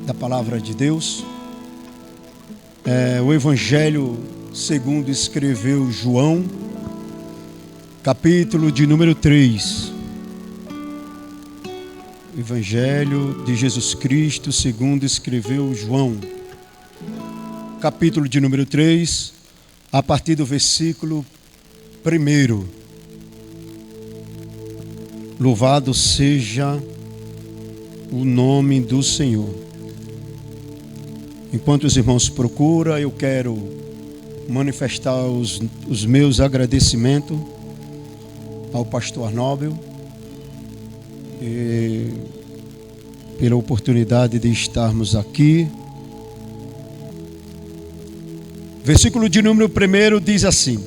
da palavra de Deus. O Evangelho segundo escreveu João, capítulo de número 3. Evangelho de Jesus Cristo segundo escreveu João, capítulo de número 3, a partir do versículo 1. Louvado seja o nome do Senhor. Enquanto os irmãos procuram, eu quero manifestar os meus agradecimentos ao pastor Arnóbio pela oportunidade de estarmos aqui. Versículo de número 1 diz assim: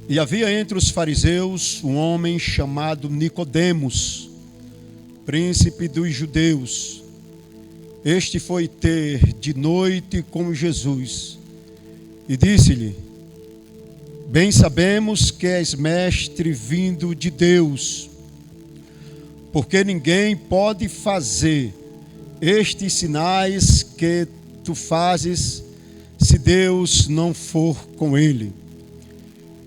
E havia entre os fariseus um homem chamado Nicodemos, príncipe dos judeus. Este foi ter de noite com Jesus e disse-lhe: Bem sabemos que és mestre vindo de Deus, porque ninguém pode fazer estes sinais que tu fazes se Deus não for com ele.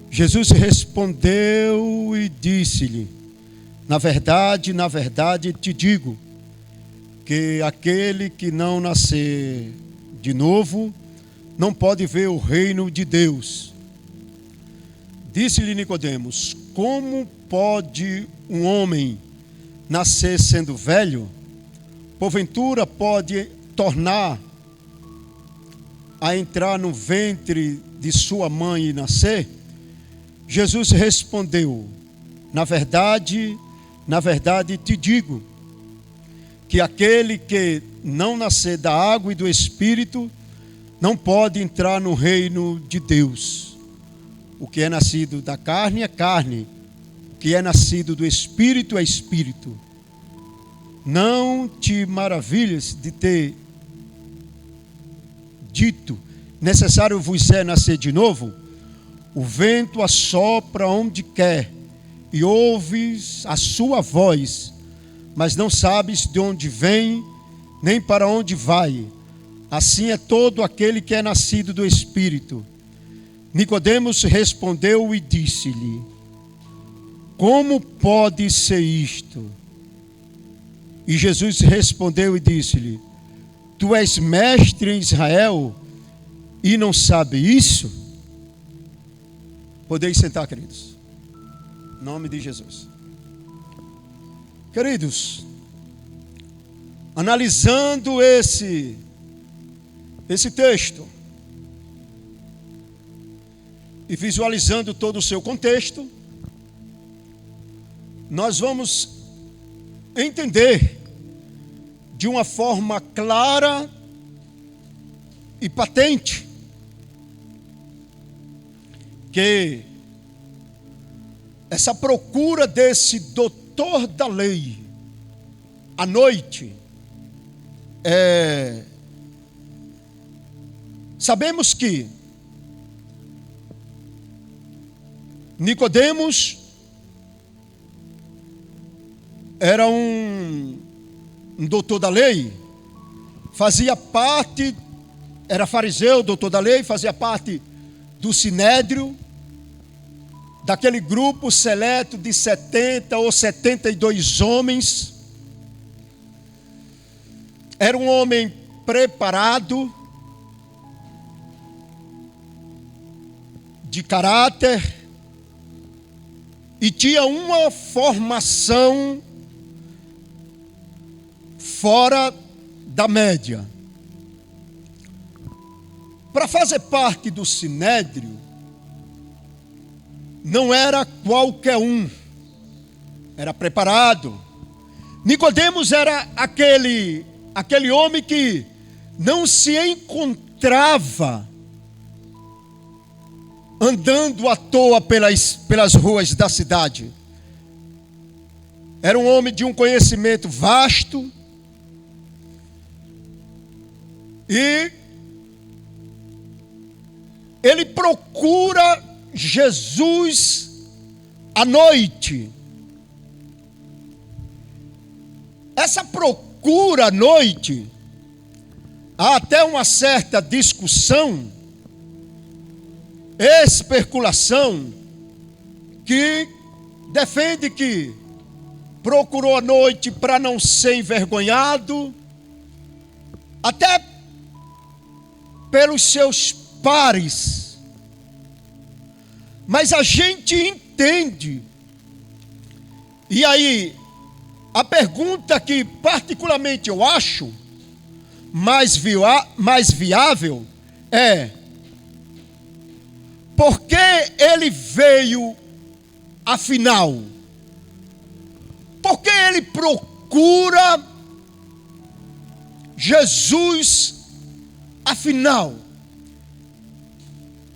Jesus respondeu e disse-lhe: Na verdade te digo, que aquele que não nascer de novo não pode ver o reino de Deus. Disse-lhe Nicodemos: Como pode um homem nascer sendo velho? Porventura pode tornar a entrar no ventre de sua mãe e nascer? Jesus respondeu: Na verdade te digo, que aquele que não nascer da água e do Espírito não pode entrar no reino de Deus. O que é nascido da carne é carne, o que é nascido do Espírito é Espírito. Não te maravilhes de ter dito: necessário vos é nascer de novo? O vento assopra onde quer, e ouves a sua voz, mas não sabes de onde vem, nem para onde vai. Assim é todo aquele que é nascido do Espírito. Nicodemos respondeu e disse-lhe: Como pode ser isto? E Jesus respondeu e disse-lhe: Tu és mestre em Israel e não sabe isso? Podeis sentar, queridos. Em nome de Jesus. Queridos, analisando esse texto e visualizando todo o seu contexto, nós vamos entender de uma forma clara e patente que essa procura desse doutor da lei à noite sabemos que Nicodemos era um doutor da lei, fazia parte, era fariseu, doutor da lei, fazia parte do Sinédrio, daquele grupo seleto de 70 ou 72 homens. Era um homem preparado, de caráter, e tinha uma formação fora da média. Para fazer parte do Sinédrio, não era qualquer um, era preparado. Nicodemos era aquele homem que não se encontrava andando à toa pelas ruas da cidade. Era um homem de um conhecimento vasto e ele procura Jesus à noite. Essa procura procura à noite, há até uma certa discussão, especulação, que defende que procurou à noite para não ser envergonhado, até pelos seus pares. Mas a gente entende. E aí, a pergunta que particularmente eu acho mais viável é: por que ele veio afinal? Por que ele procura Jesus afinal?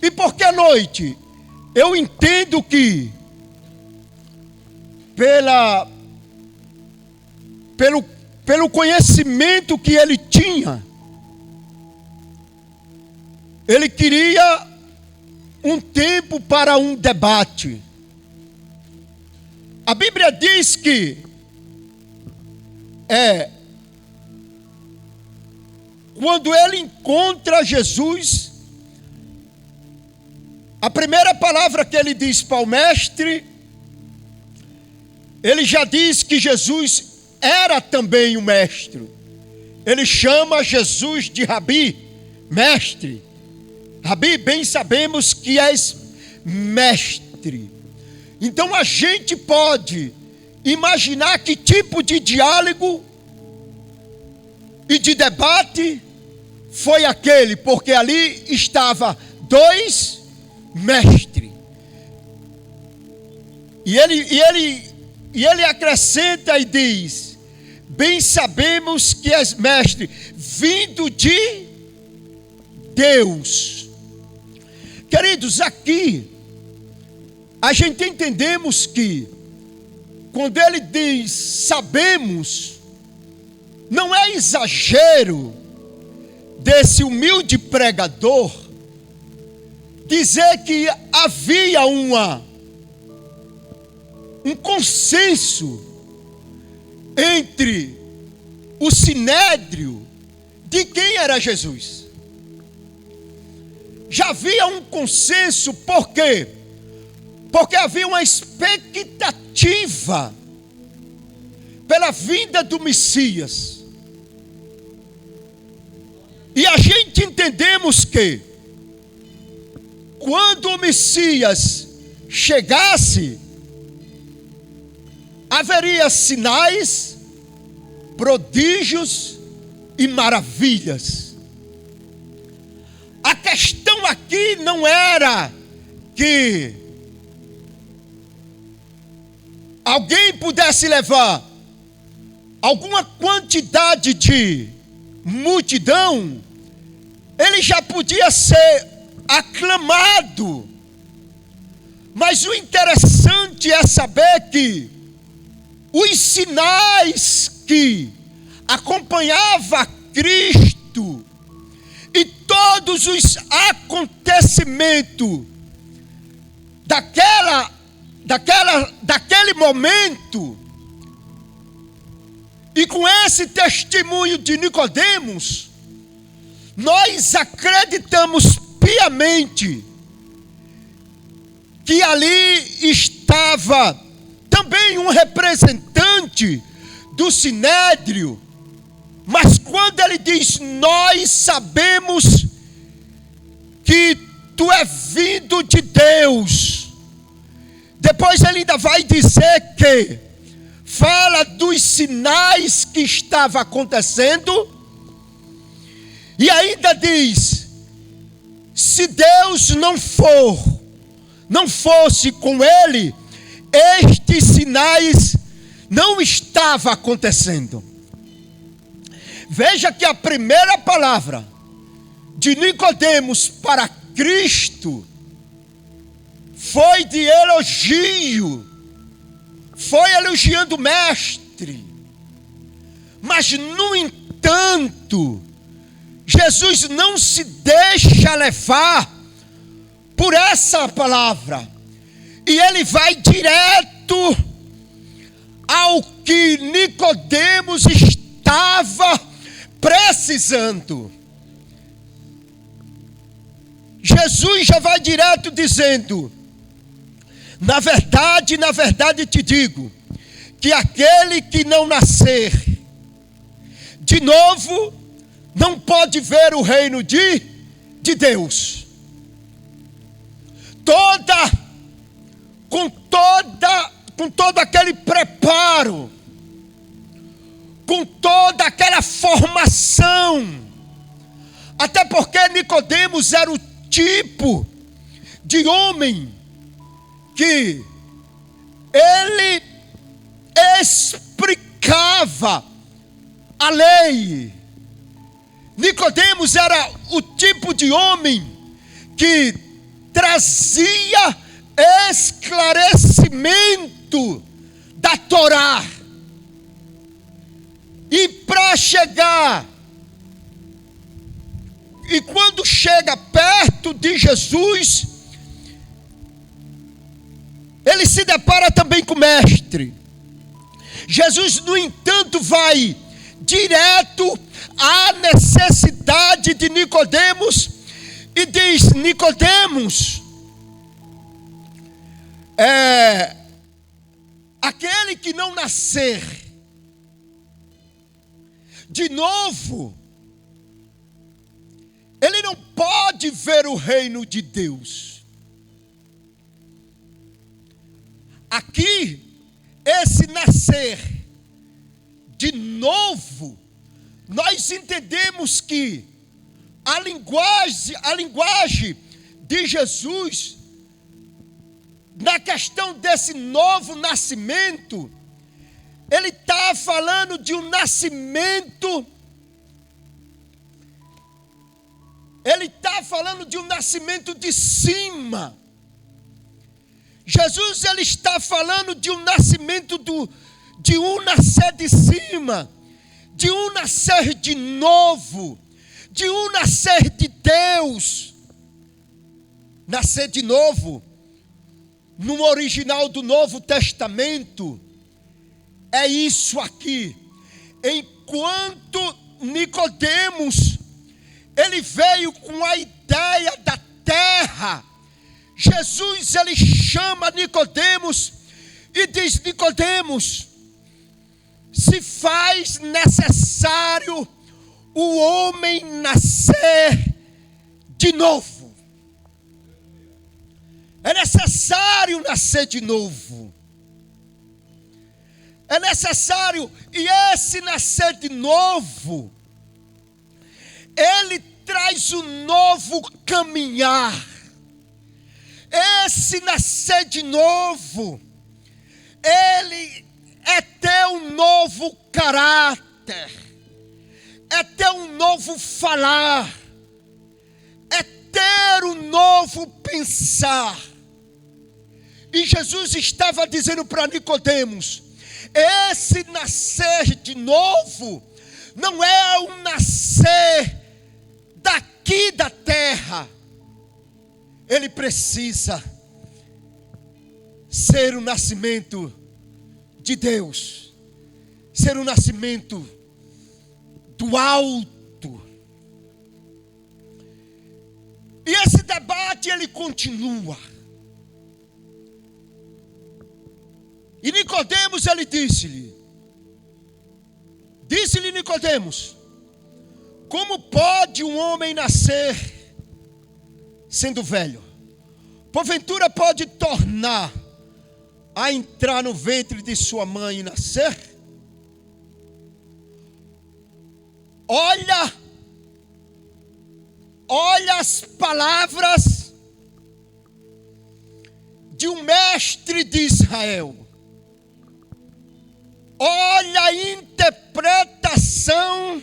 E por que à noite? Eu entendo que pelo conhecimento que ele tinha, ele queria um tempo para um debate. A Bíblia diz que quando ele encontra Jesus, a primeira palavra que ele diz para o mestre, ele já diz que Jesus era também o mestre. Ele chama Jesus de Rabi, mestre. Rabi, bem sabemos que és mestre. Então a gente pode imaginar que tipo de diálogo e de debate foi aquele, porque ali estava dois mestres. E ele acrescenta e diz: bem sabemos que és mestre, vindo de Deus. Queridos, aqui a gente entendemos que quando ele diz sabemos, não é exagero desse humilde pregador dizer que havia um consenso entre o sinédrio de quem era Jesus. Já havia um consenso, por quê? Porque havia uma expectativa pela vinda do Messias. E a gente entendemos que quando o Messias chegasse, haveria sinais, prodígios e maravilhas. A questão aqui não era que alguém pudesse levar alguma quantidade de multidão, ele já podia ser aclamado. Mas o interessante é saber que os sinais que acompanhavam Cristo e todos os acontecimentos daquele momento, e com esse testemunho de Nicodemos, nós acreditamos piamente que ali estava também um representante do sinédrio. Mas quando ele diz nós sabemos que tu é vindo de Deus, depois ele ainda vai dizer que fala dos sinais que estava acontecendo, e ainda diz: se Deus não fosse com ele, estes sinais não estavam acontecendo. Veja que a primeira palavra de Nicodemos para Cristo foi de elogio, foi elogiando o mestre. Mas no entanto, Jesus não se deixa levar por essa palavra, e ele vai direto ao que Nicodemos estava estava precisando. Jesus já vai direto dizendo: na verdade te digo, que aquele que não nascer de novo não pode ver o reino de Deus. Com todo aquele preparo, com toda aquela formação, até porque Nicodemos era o tipo de homem que ele explicava a lei. Nicodemos era o tipo de homem que trazia esclarecimento da Torá. E para chegar, e quando chega perto de Jesus, ele se depara também com o mestre. Jesus, no entanto, vai direto à necessidade de Nicodemos e diz: Nicodemos, aquele que não nascer de novo, ele não pode ver o reino de Deus. Aqui, esse nascer de novo, nós entendemos que a linguagem de Jesus, na questão desse novo nascimento, ele está falando de um nascimento, ele está falando de um nascimento de cima. Jesus, ele está falando de um nascimento de um nascer de cima, de um nascer de novo, de um nascer de Deus. Nascer de novo, no original do Novo Testamento, é isso aqui. Enquanto Nicodemos, ele veio com a ideia da terra, Jesus, ele chama Nicodemos e diz: Nicodemos, se faz necessário o homem nascer de novo. É necessário nascer de novo. É necessário, e esse nascer de novo, ele traz um novo caminhar. Esse nascer de novo, ele é ter um novo caráter, é ter um novo falar, é ter um novo pensar. E Jesus estava dizendo para Nicodemos: esse nascer de novo não é um nascer daqui da terra. Ele precisa ser um nascimento de Deus, ser um nascimento do alto. E esse debate, ele continua. E Nicodemos, ele disse-lhe Nicodemos: como pode um homem nascer sendo velho? Porventura pode tornar a entrar no ventre de sua mãe e nascer? Olha as palavras de um mestre de Israel. Olha a interpretação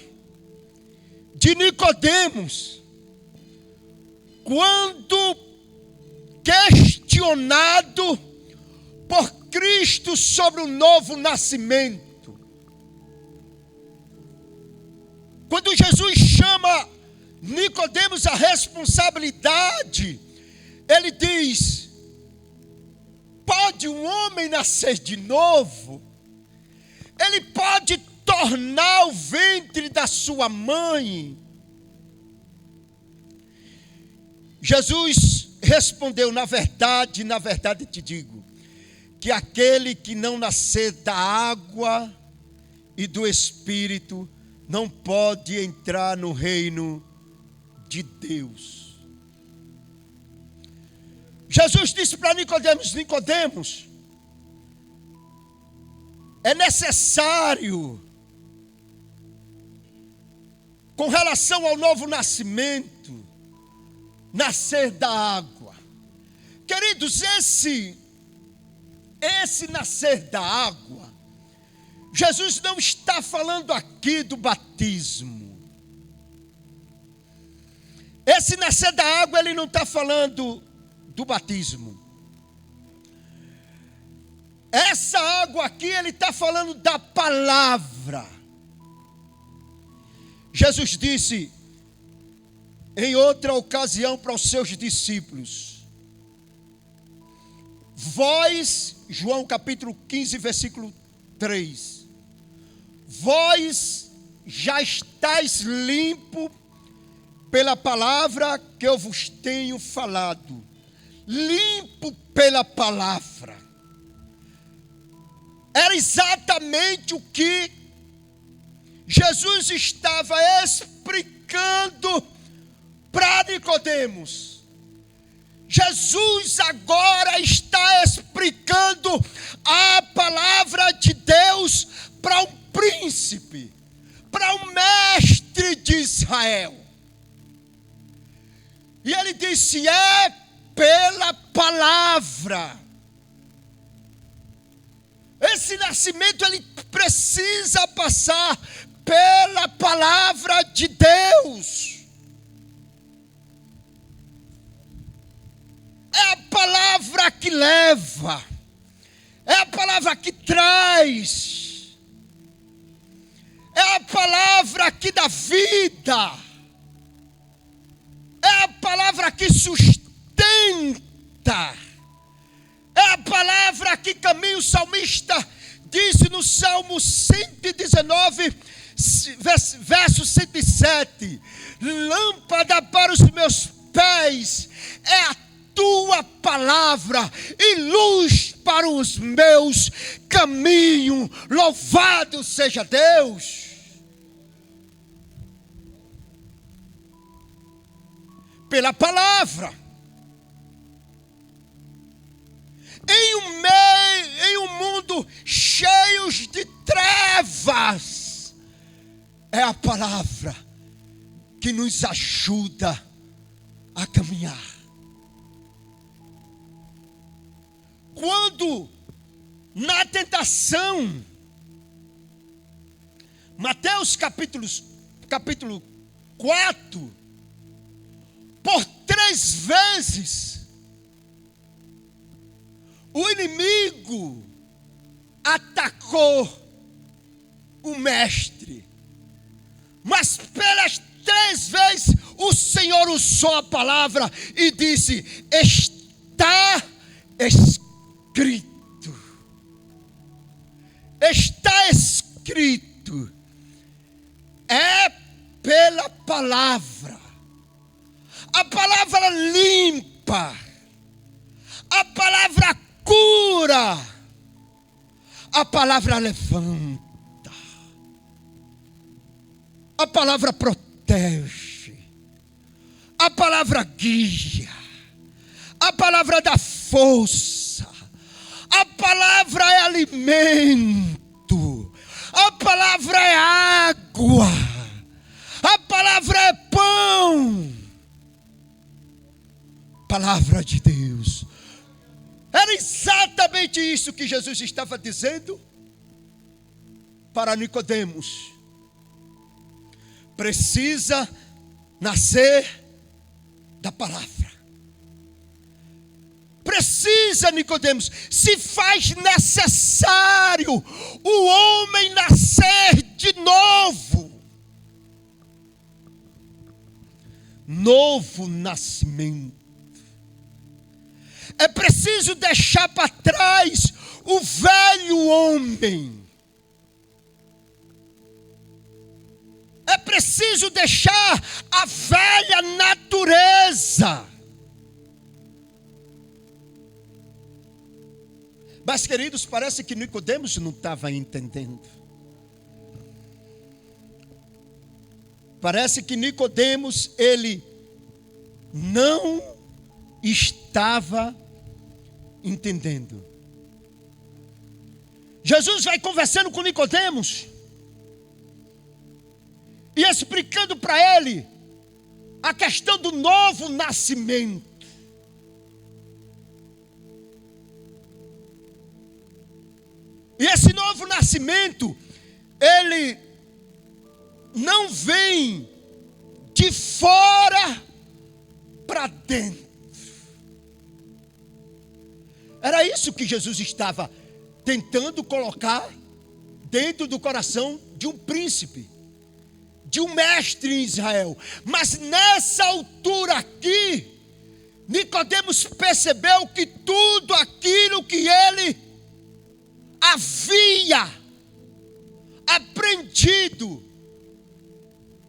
de Nicodemos, quando questionado por Cristo sobre o novo nascimento. Quando Jesus chama Nicodemos à responsabilidade, ele diz: pode um homem nascer de novo? Ele pode tornar o ventre da sua mãe? Jesus respondeu: na verdade te digo, que aquele que não nascer da água e do Espírito não pode entrar no reino de Deus. Jesus disse para Nicodemos: Nicodemos, é necessário, com relação ao novo nascimento, nascer da água. Queridos, esse nascer da água, Jesus não está falando aqui do batismo. Esse nascer da água, ele não está falando do batismo. Essa água aqui, ele está falando da palavra. Jesus disse em outra ocasião para os seus discípulos: vós, João capítulo 15, versículo 3, vós já estáis limpo pela palavra que eu vos tenho falado. Limpo pela palavra. Era exatamente o que Jesus estava explicando para Nicodemos. Jesus agora está explicando a palavra de Deus para um príncipe, para um mestre de Israel. E ele disse: é pela palavra. Esse nascimento, ele precisa passar pela palavra de Deus. É a palavra que leva, é a palavra que traz, é a palavra que dá vida, é a palavra que sustenta, é a palavra que caminha. O salmista disse no Salmo 119, verso 107, lâmpada para os meus pés é a tua palavra e luz para os meus caminhos. Louvado seja Deus. Pela palavra. Em um mundo cheio de trevas, é a palavra que nos ajuda a caminhar. Quando na tentação, Mateus capítulo 4, por 3 vezes, o inimigo atacou o mestre. Mas pelas 3 vezes o Senhor usou a palavra e disse: está escrito. Está escrito. É pela palavra. A palavra limpa. A palavra cura, a palavra levanta, a palavra protege, a palavra guia, a palavra dá força, a palavra é alimento, a palavra é água, a palavra é pão. Palavra de Deus. Era exatamente isso que Jesus estava dizendo para Nicodemos. Precisa nascer da palavra. Precisa, Nicodemos, se faz necessário o homem nascer de novo. Novo nascimento. É preciso deixar para trás o velho homem. preciso deixar a velha natureza. Mas, queridos, parece que Nicodemos não estava entendendo. Parece que Nicodemos, ele não estava entendendo. Jesus vai conversando com Nicodemos e explicando para ele a questão do novo nascimento. E esse novo nascimento, ele não vem de fora para dentro. Era isso que Jesus estava tentando colocar dentro do coração de um príncipe, de um mestre em Israel. Mas nessa altura aqui, Nicodemos percebeu que tudo aquilo que ele havia aprendido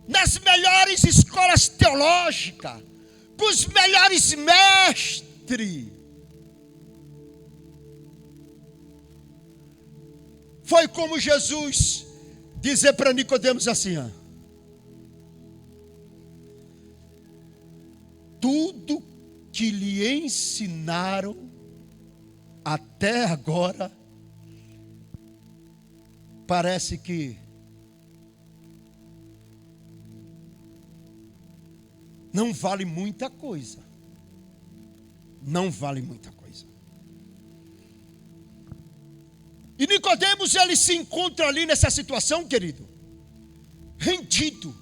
nas melhores escolas teológicas, com os melhores mestres, foi como Jesus dizer para Nicodemos assim: ó, tudo que lhe ensinaram até agora, parece que não vale muita coisa. Não vale muita coisa. E Nicodemos, ele se encontra ali nessa situação, querido, rendido.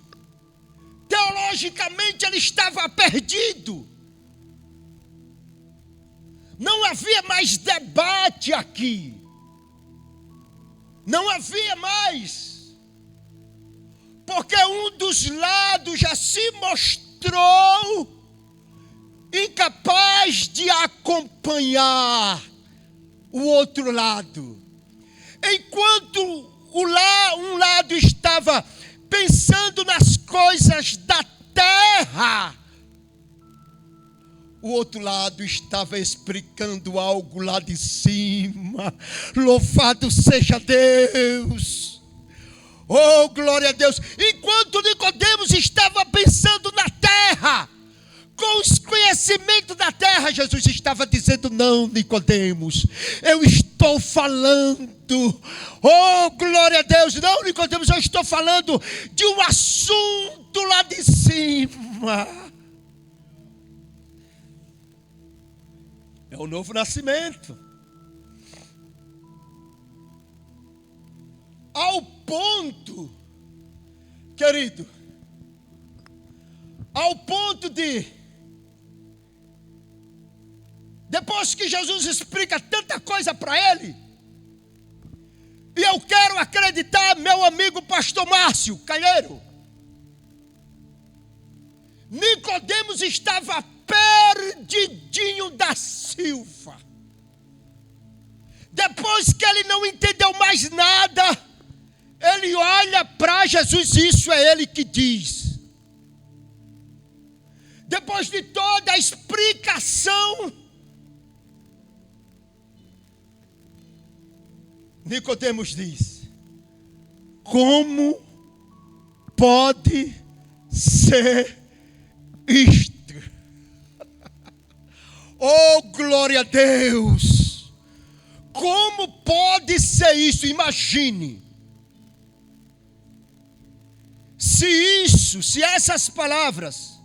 Teologicamente ele estava perdido. Não havia mais debate aqui. Não havia mais. Porque um dos lados já se mostrou incapaz de acompanhar o outro lado. Enquanto um lado estava pensando nas coisas da terra, o outro lado estava explicando algo lá de cima. Louvado seja Deus. Oh, glória a Deus. Enquanto Nicodemos estava pensando na terra, com os conhecimentos da terra, Jesus estava dizendo: não, Nicodemos, eu estou falando. Oh, glória a Deus. Não, Nicodemos, eu estou falando de um assunto lá de cima. É o novo nascimento. Ao ponto, querido, ao ponto de, depois que Jesus explica tanta coisa para ele, e eu quero acreditar, meu amigo pastor Márcio Calheiro, Nicodemos estava perdidinho da Silva. Depois que ele não entendeu mais nada, ele olha para Jesus, isso é ele que diz. Depois de toda a explicação, Nicodemos diz: como pode ser isto? Oh, glória a Deus! Como pode ser isso? Imagine. Se essas palavras,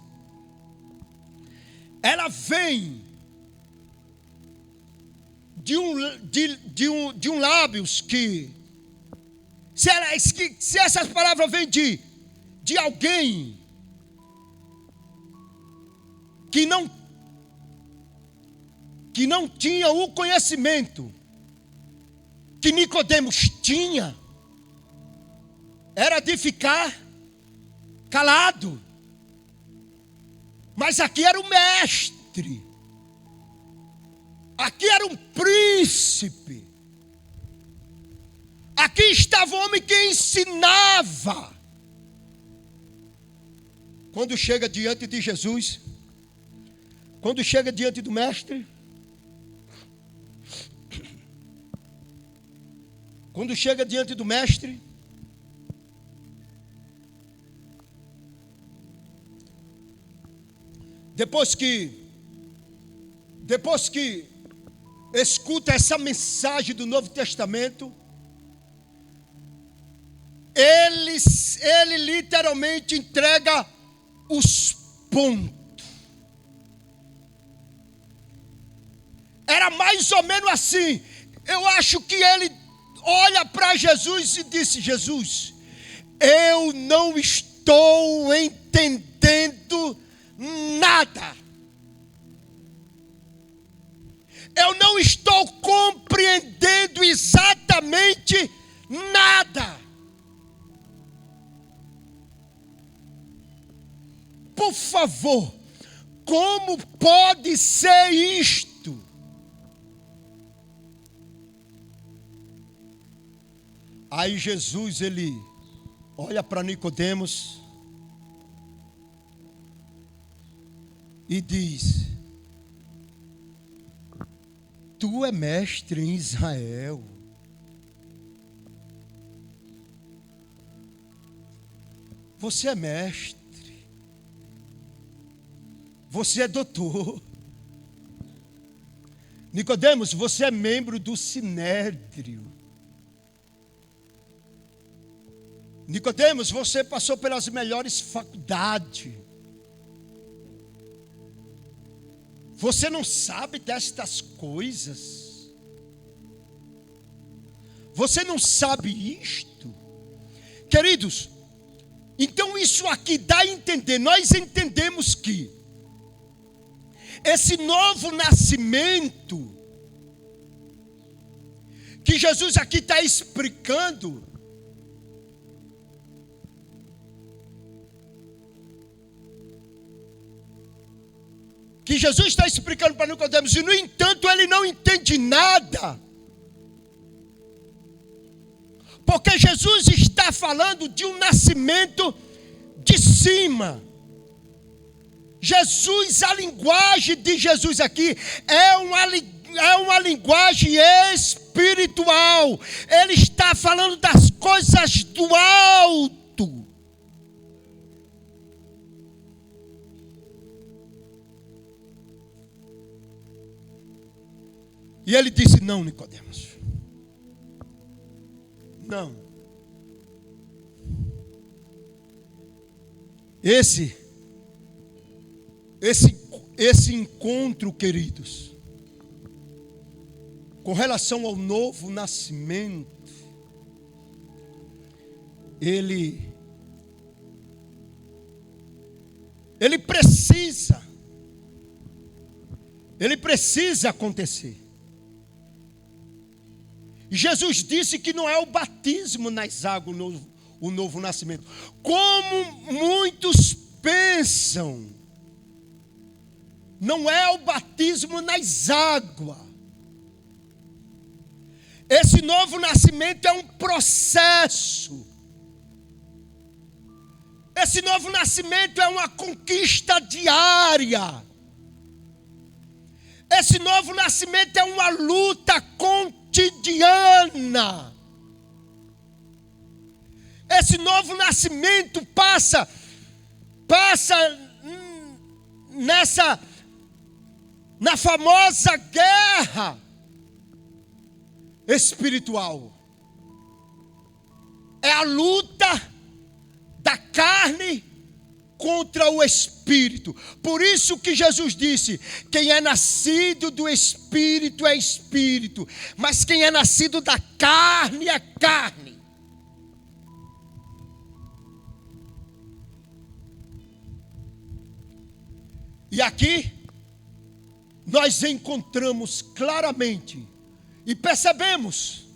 ela vem de um lábios que, se essas palavras vêm de alguém que não tinha o conhecimento que Nicodemos tinha, era de ficar calado. Mas aqui era o mestre, aqui era um príncipe, aqui estava o homem que ensinava, quando chega diante de Jesus, quando chega diante do mestre, quando chega diante do mestre, depois que escuta essa mensagem do Novo Testamento, ele literalmente entrega os pontos. Era mais ou menos assim. Eu acho que ele olha para Jesus e disse: Jesus, eu não estou entendendo nada. Eu não estou compreendendo exatamente nada. Por favor, como pode ser isto? Aí Jesus, ele olha para Nicodemos e diz: tu é mestre em Israel. Você é mestre. Você é doutor. Nicodemos, você é membro do Sinédrio. Nicodemos, você passou pelas melhores faculdades. Você não sabe destas coisas? Você não sabe isto? Queridos, então isso aqui dá a entender, nós entendemos que esse novo nascimento que Jesus aqui está explicando, para Nicodemos, e no entanto ele não entende nada, porque Jesus está falando de um nascimento de cima. Jesus, a linguagem de Jesus aqui é uma linguagem espiritual. Ele está falando das coisas do alto. E ele disse: não, Nicodemos, não. Esse encontro, queridos, com relação ao novo nascimento, ele precisa acontecer. Jesus disse que não é o batismo nas águas o novo nascimento, como muitos pensam. Não é o batismo nas águas. Esse novo nascimento é um processo. Esse novo nascimento é uma conquista diária. Esse novo nascimento é uma luta cotidiana. Esse novo nascimento passa na famosa guerra espiritual. É a luta da carne contra o espírito. Por isso que Jesus disse: quem é nascido do espírito é espírito, mas quem é nascido da carne é carne. E aqui nós encontramos claramente e percebemos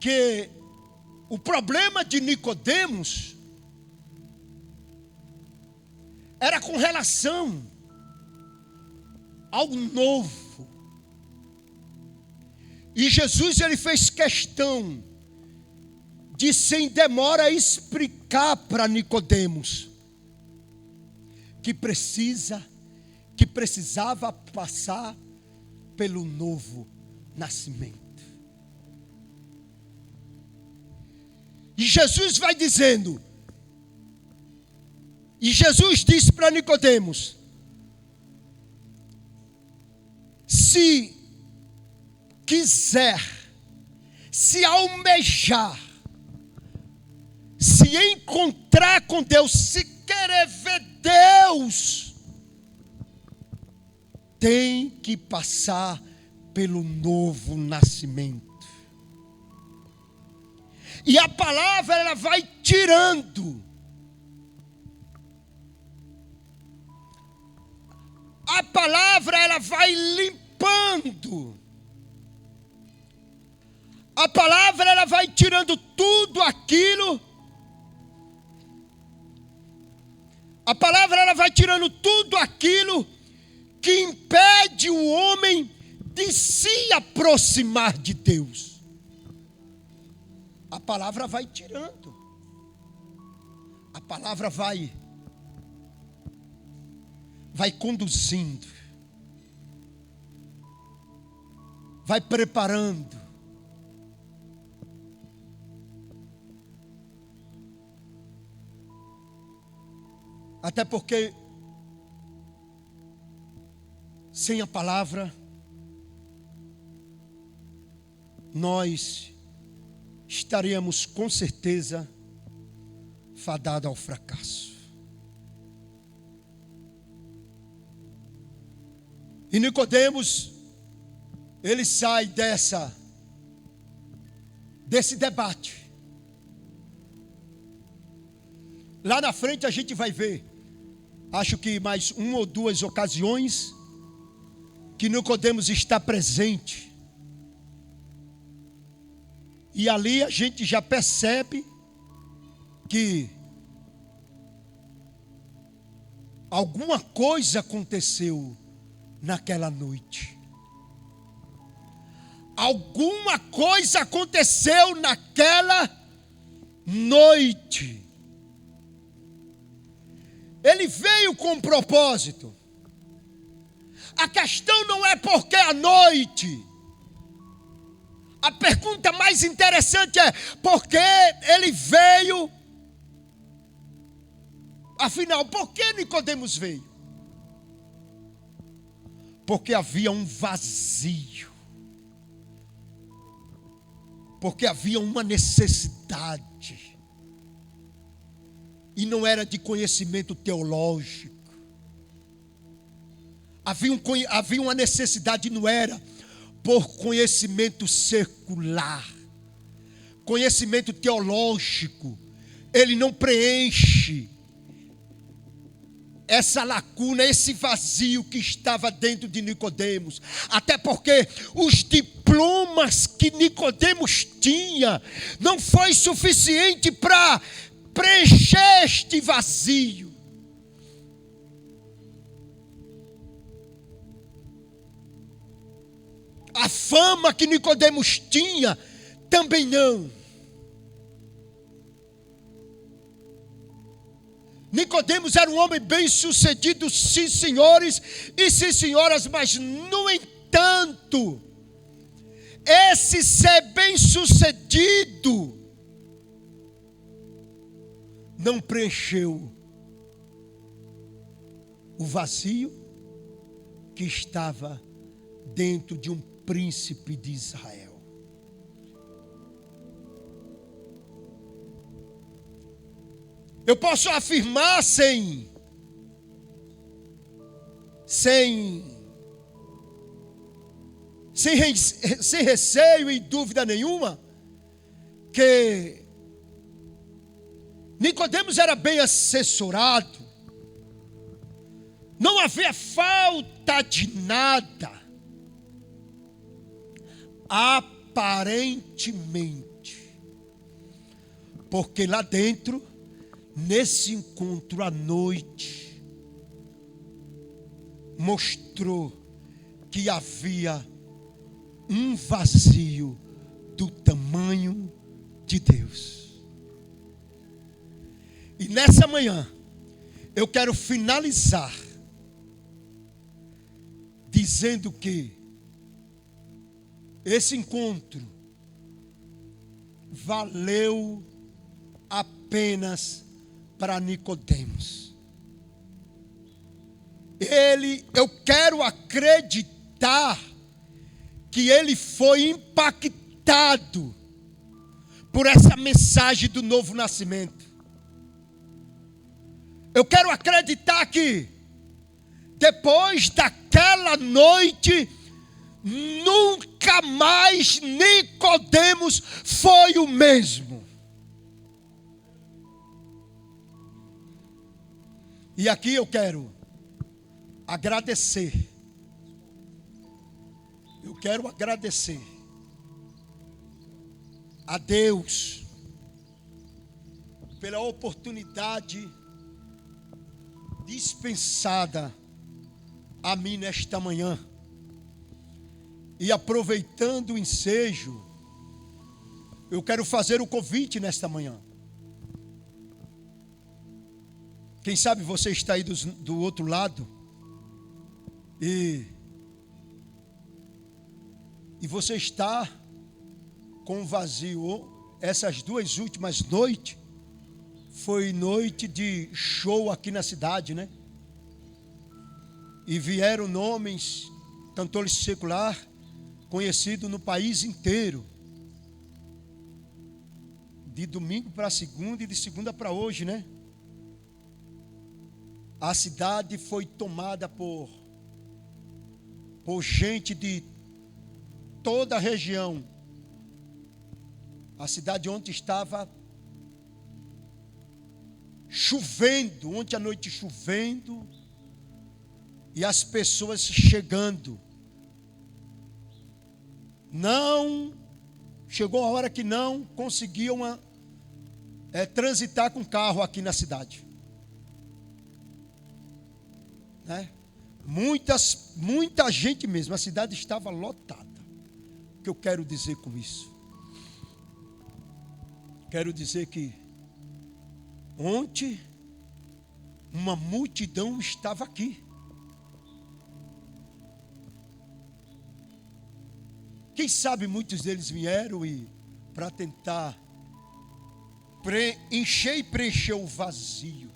que o problema de Nicodemos era com relação ao novo. E Jesus, ele fez questão de sem demora explicar para Nicodemos que precisava passar pelo novo nascimento. E Jesus vai dizendo, e Jesus disse para Nicodemos: se quiser, se almejar, se encontrar com Deus, se querer ver Deus, tem que passar pelo novo nascimento. E a palavra, ela vai tirando. A palavra, ela vai limpando. A palavra, ela vai tirando tudo aquilo. A palavra, ela vai tirando tudo aquilo que impede o homem de se aproximar de Deus. A palavra vai tirando. A palavra vai conduzindo. Vai preparando. Até porque sem a palavra nós estaríamos com certeza fadados ao fracasso. E Nicodemos, ele sai desse debate. Lá na frente a gente vai ver, acho que mais uma ou duas ocasiões, que Nicodemos está presente. E ali a gente já percebe que alguma coisa aconteceu naquela noite. Alguma coisa aconteceu naquela noite. Ele veio com um propósito. A questão não é porque à noite. A pergunta mais interessante é: por que ele veio? Afinal, por que Nicodemos veio? Porque havia um vazio. Porque havia uma necessidade. E não era de conhecimento teológico. Havia uma necessidade, não era por conhecimento secular. Conhecimento teológico, ele não preenche essa lacuna, esse vazio que estava dentro de Nicodemos. Até porque os diplomas que Nicodemos tinha não foi suficiente para preencher este vazio. A fama que Nicodemos tinha também não. Nicodemos era um homem bem-sucedido, sim, senhores e sim, senhoras, mas no entanto, esse ser bem-sucedido não preencheu o vazio que estava dentro de um príncipe de Israel. Eu posso afirmar sem receio e dúvida nenhuma que Nicodemos era bem assessorado, não havia falta de nada, aparentemente, porque lá dentro, nesse encontro à noite, mostrou que havia um vazio do tamanho de Deus. E nessa manhã, eu quero finalizar dizendo que esse encontro valeu apenas para Nicodemos. Eu quero acreditar que ele foi impactado por essa mensagem do novo nascimento. Eu quero acreditar que depois daquela noite, nunca mais Nicodemos foi o mesmo. E aqui eu quero agradecer. Eu quero agradecer a Deus pela oportunidade dispensada a mim nesta manhã. E aproveitando o ensejo, eu quero fazer o convite nesta manhã. Quem sabe você está aí do outro lado e você está com um vazio. Essas duas últimas noites foi noite de show aqui na cidade, né? E vieram nomes, cantores secular, conhecido no país inteiro. De domingo para segunda e de segunda para hoje, né? A cidade foi tomada por gente de toda a região. A cidade ontem estava chovendo, ontem à noite chovendo, e as pessoas chegando. Não, chegou a hora que não conseguiam transitar com carro aqui na cidade. Né? Muita gente mesmo, a cidade estava lotada. O que eu quero dizer com isso? Quero dizer que ontem uma multidão estava aqui. Quem sabe muitos deles vieram e para tentar encher e preencher o vazio.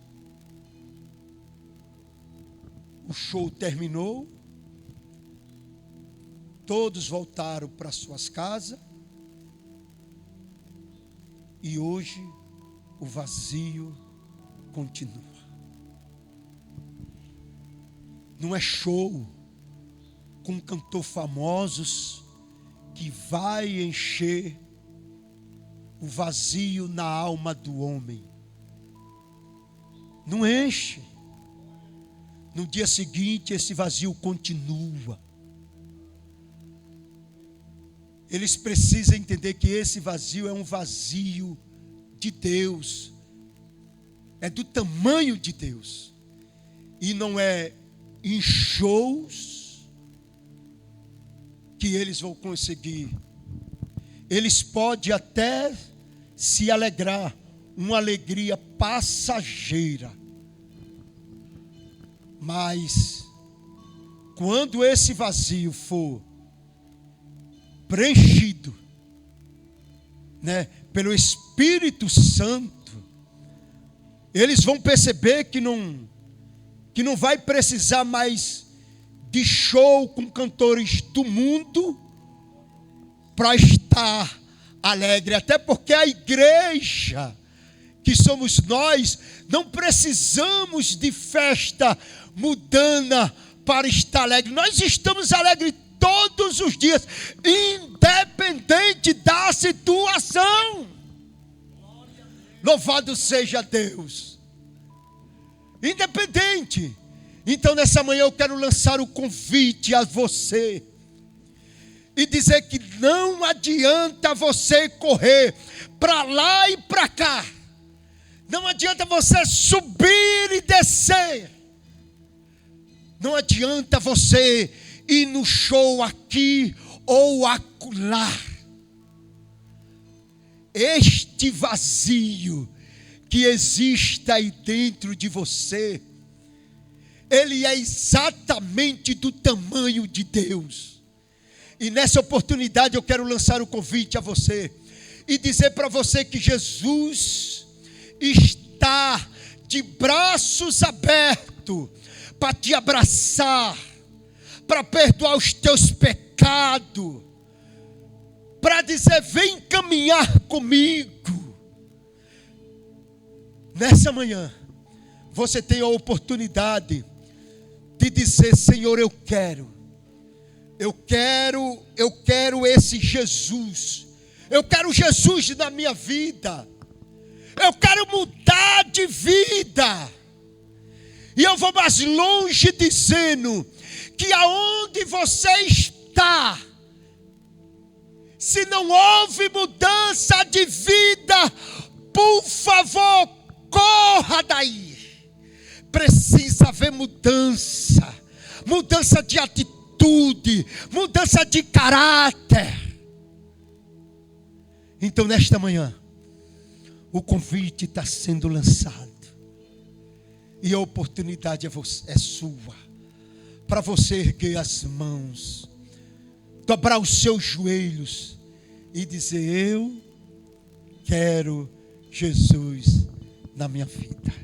O show terminou, todos voltaram para suas casas e hoje o vazio continua. Não é show com cantor famosos que vai encher o vazio na alma do homem. Não enche. No dia seguinte esse vazio continua. Eles precisam entender que esse vazio é um vazio de Deus. É do tamanho de Deus. E não é em shows que eles vão conseguir. Eles podem até se alegrar, uma alegria passageira. Mas quando esse vazio for preenchido, né, pelo Espírito Santo, eles vão perceber que não vai precisar mais de show com cantores do mundo para estar alegre. Até porque a igreja, que somos nós, não precisamos de festa mundana para estar alegre. Nós estamos alegres todos os dias, independente da situação. Louvado seja Deus. Independente. Então nessa manhã eu quero lançar o convite a você e dizer que não adianta você correr para lá e para cá. Não adianta você subir e descer. Não adianta você ir no show aqui ou acolá. Este vazio que exista aí dentro de você, ele é exatamente do tamanho de Deus. E nessa oportunidade eu quero lançar o convite a você e dizer para você que Jesus está de braços abertos para te abraçar, para perdoar os teus pecados, para dizer: vem caminhar comigo. Nessa manhã, você tem a oportunidade de dizer: Senhor, eu quero esse Jesus, eu quero Jesus na minha vida, eu quero mudar de vida. E eu vou mais longe dizendo que aonde você está, se não houve mudança de vida, por favor, corra daí. Precisa haver mudança de atitude, mudança de caráter. Então, nesta manhã, o convite está sendo lançado. E a oportunidade é sua, para você erguer as mãos, dobrar os seus joelhos e dizer: eu quero Jesus na minha vida.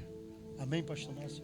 Amém, pastor Márcio?